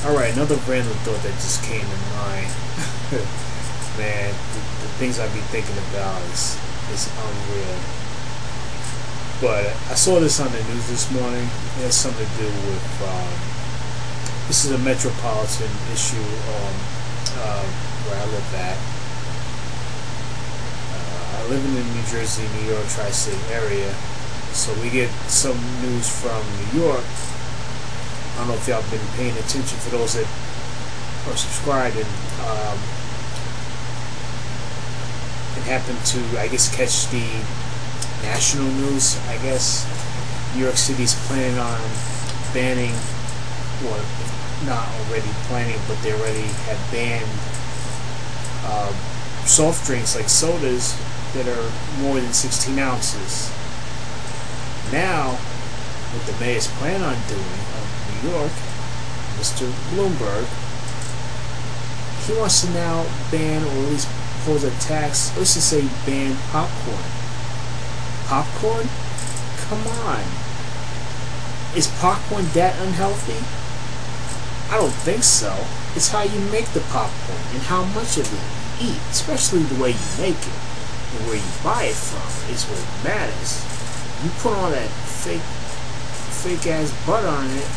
Alright, another random thought that just came to mind. Man, the things I be thinking about is unreal. But I saw this on the news this morning. It has something to do with, this is a metropolitan issue where I live at. I live in the New Jersey, New York tri-state area. So we get some news from New York. I don't know if y'all been paying attention, for those that are subscribed and happened to, I guess, catch the national news. I guess New York City's planning on banning, or not already planning, but they already have banned soft drinks like sodas that are more than 16 ounces. Now, what the mayor's plan on doing of New York, Mr. Bloomberg, he wants to now ban, or at least pose a tax, let's just say ban popcorn. Popcorn? Come on. Is popcorn that unhealthy? I don't think so. It's how you make the popcorn and how much of it you eat, especially the way you make it and where you buy it from is what matters. You put all that fake ass butter on it,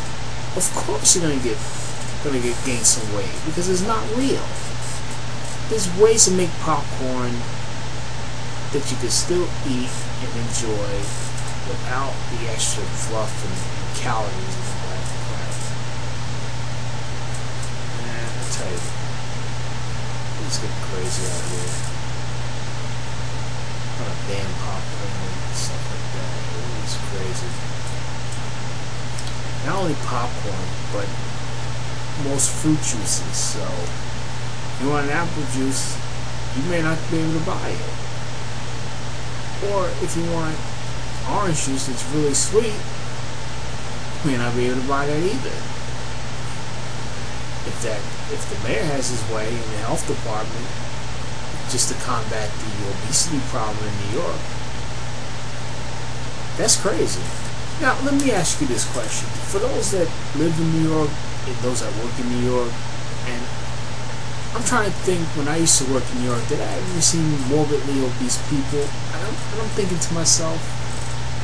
of course you're gonna gain some weight, because it's not real. There's ways to make popcorn that you can still eat and enjoy without the extra fluff and calories and all that crap. Man, I tell you, it's getting crazy out here. I'm gonna ban popcorn and stuff like that. It's crazy. Not only popcorn, but most fruit juices. So if you want an apple juice, you may not be able to buy it. Or if you want orange juice that's really sweet, you may not be able to buy that either. If the mayor has his way in the health department just to combat the obesity problem in New York, that's crazy. Now, let me ask you this question. For those that live in New York and those that work in New York, and I'm trying to think, when I used to work in New York, did I ever see morbidly obese people? And I'm thinking to myself,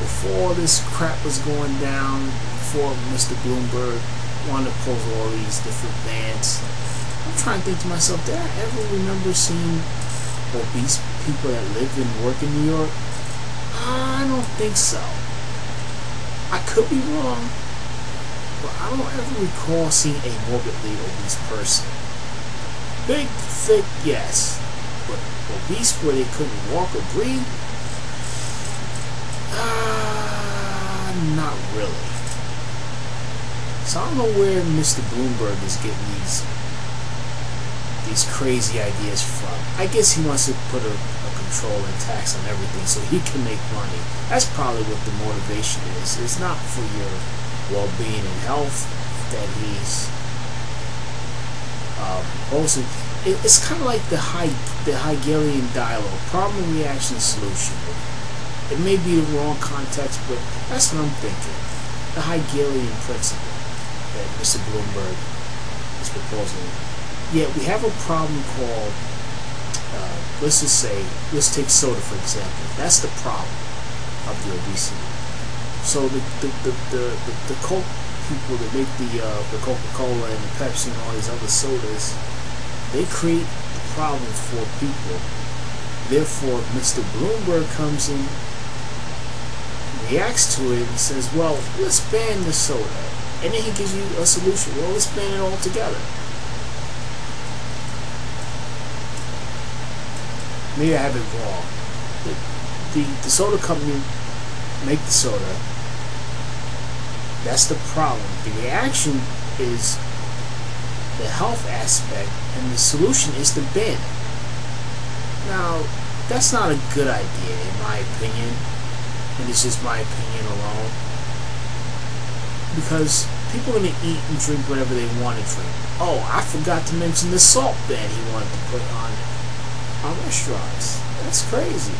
before this crap was going down, before Mr. Bloomberg wanted to pose all these different bans, I'm trying to think to myself, did I ever remember seeing obese people that live and work in New York? I don't think so. I could be wrong, but I don't ever recall seeing a morbidly obese person. Big, thick, yes, but obese where they couldn't walk or breathe? Not really. So I don't know where Mr. Bloomberg is getting these crazy ideas from. I guess he wants to put a control and tax on everything so he can make money. That's probably what the motivation is. It's not for your well-being and health that he's proposing. It's kind of like the Hegelian dialogue, problem, reaction, solution. It may be the wrong context, but that's what I'm thinking. The Hegelian principle that Mr. Bloomberg is proposing. Yeah, we have a problem called, let's just say, let's take soda for example. That's the problem of the obesity. So the Coke people that make the Coca-Cola and the Pepsi and all these other sodas, they create the problem for people. Therefore, Mr. Bloomberg comes in, reacts to it, and says, well, let's ban the soda. And then he gives you a solution. Well, let's ban it all together. Maybe I have it wrong. The soda company make the soda. That's the problem. The reaction is the health aspect, and the solution is to ban it. Now, that's not a good idea, in my opinion, and it's just my opinion alone, because people are going to eat and drink whatever they want to drink. Oh, I forgot to mention the salt ban he wanted to put on restaurants. That's crazy.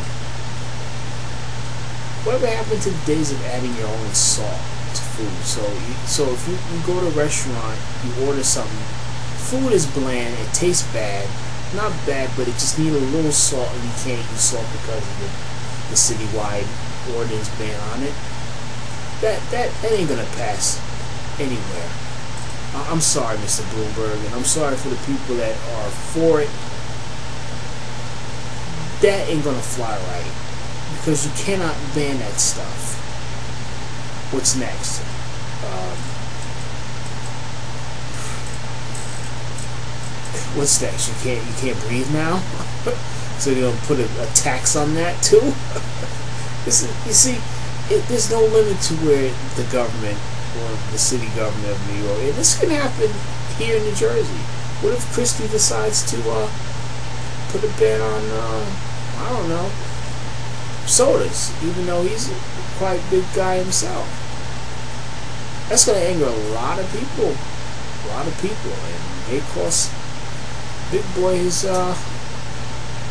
Whatever happened to the days of adding your own salt to food. So if you go to a restaurant, you order something, food is bland, it tastes bad, not bad, but it just needs a little salt, and you can't use salt because of the citywide ordinance ban on it. That ain't gonna pass anywhere. I'm sorry, Mr. Bloomberg, and I'm sorry for the people that are for it. That ain't gonna fly right, because you cannot ban that stuff. What's next? What's next? You can't breathe now. So you're gonna put a tax on that too? You see, there's no limit to where the government or the city government of New York, and this can happen here in New Jersey. What if Christie decides to put a ban on I don't know, sodas, even though he's a quite big guy himself? That's gonna anger a lot of people, and it costs Big Boy his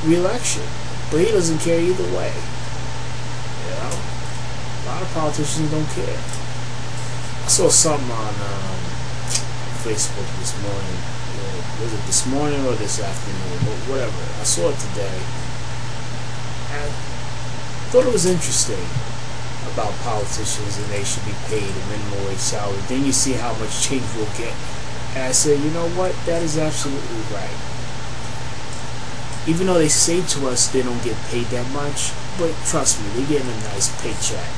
re-election, but he doesn't care either way. You know, a lot of politicians don't care. I saw something on Facebook this morning. Was it this morning or this afternoon? Whatever. I saw it today. And I thought it was interesting about politicians, and they should be paid a minimum wage salary. Then you see how much change we'll get. And I said, you know what? That is absolutely right. Even though they say to us they don't get paid that much, but trust me, they're getting a nice paycheck.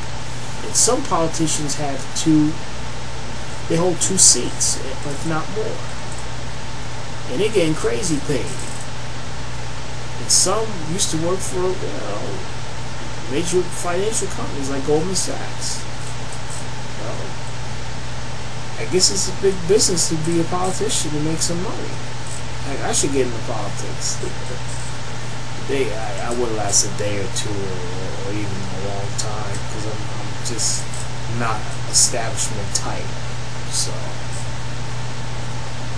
And some politicians have they hold 2 seats, if not more. And they're getting crazy paid. And some used to work for, major financial companies like Goldman Sachs. I guess it's a big business to be a politician and make some money. I should get into politics. I would last a day or two, or even a long time, because I'm just not establishment type. So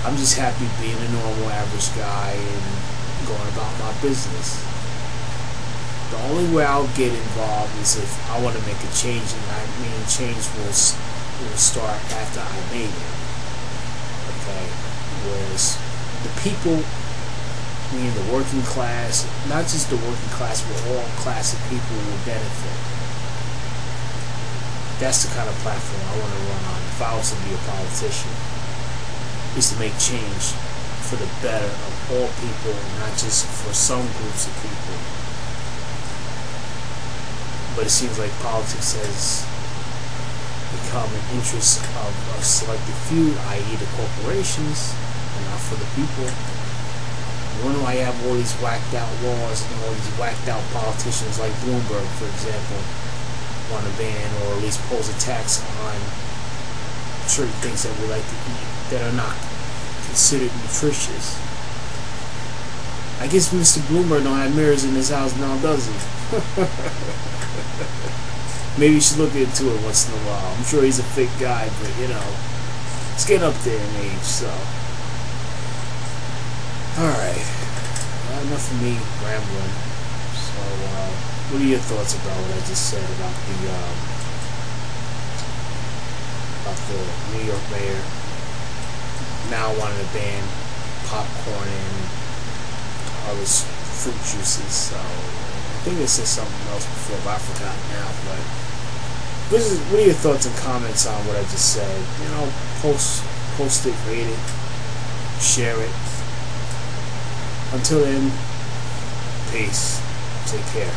I'm just happy being a normal, average guy and going about my business. The only way I'll get involved is if I want to make a change, and I mean change will start after I made it. Okay? Whereas the people, meaning the working class, not just the working class, but all class of people will benefit. That's the kind of platform I want to run on if I was to be a politician, is to make change for the better of all people, not just for some groups of people. But it seems like politics has become an interest of a selected few, i.e. the corporations, and not for the people. I wonder why you have all these whacked out laws and all these whacked out politicians like Bloomberg, for example, want to ban or at least pose a tax on certain things that we like to eat that are not considered nutritious. I guess Mr. Bloomberg don't have mirrors in his house now, does he? Maybe you should look into it once in a while. I'm sure he's a fit guy, but it's getting up there in age, so. Alright. Enough of me rambling. So, what are your thoughts about what I just said about the New York mayor now wanting to ban popcorn and other fruit juices? So, I think they said something else before, but I forgot now. But what are your thoughts and comments on what I just said? Post it, rate it, share it. Until then, peace. Take care.